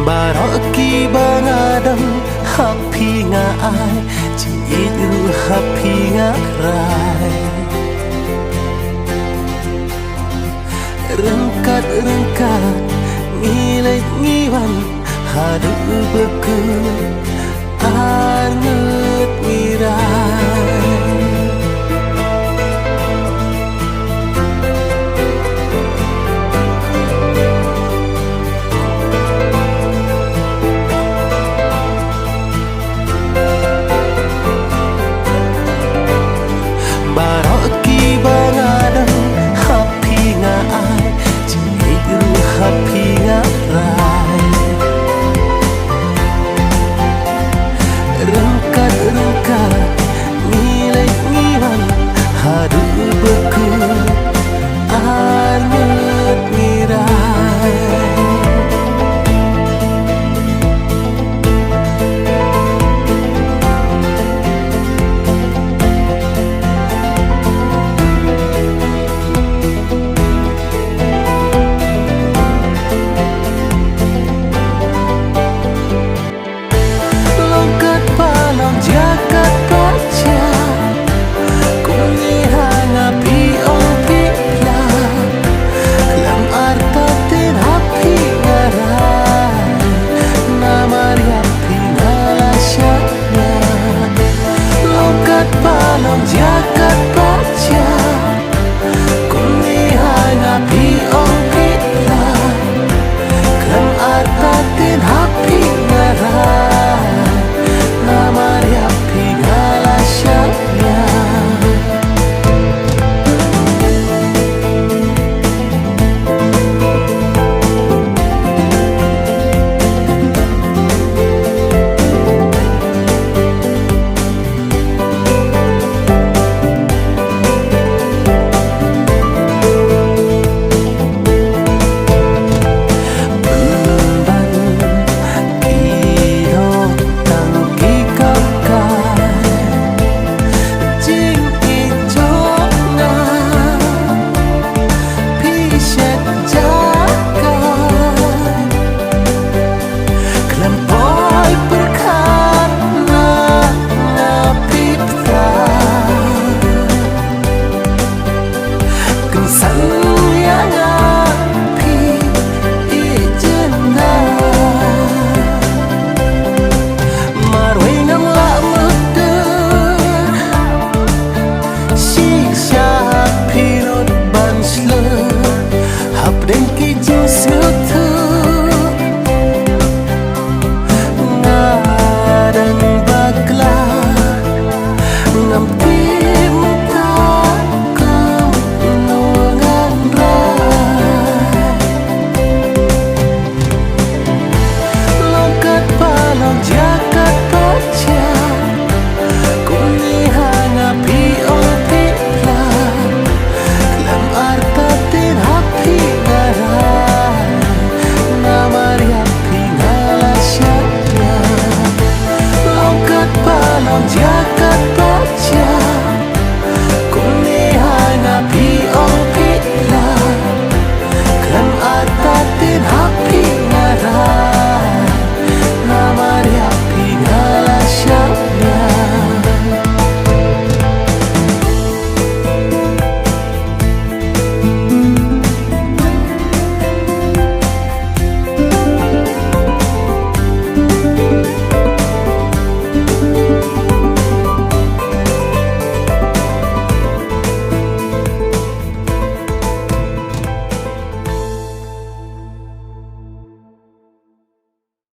Baroki bangadang happy nga ay Ciiru happy nga rai Rengkat-rengkat ngilait ngiwan Hadu beku Arnget mirai Baroki bangadang happy nga ay Ciiru happy nga rai Rengkat-rengkat ngilait ngiwan Hadu beku Arnget mirai Jagat baca Kunihan api ongkitla Kem atatin hapi ngarai Namari api ngalasyaknya Jaga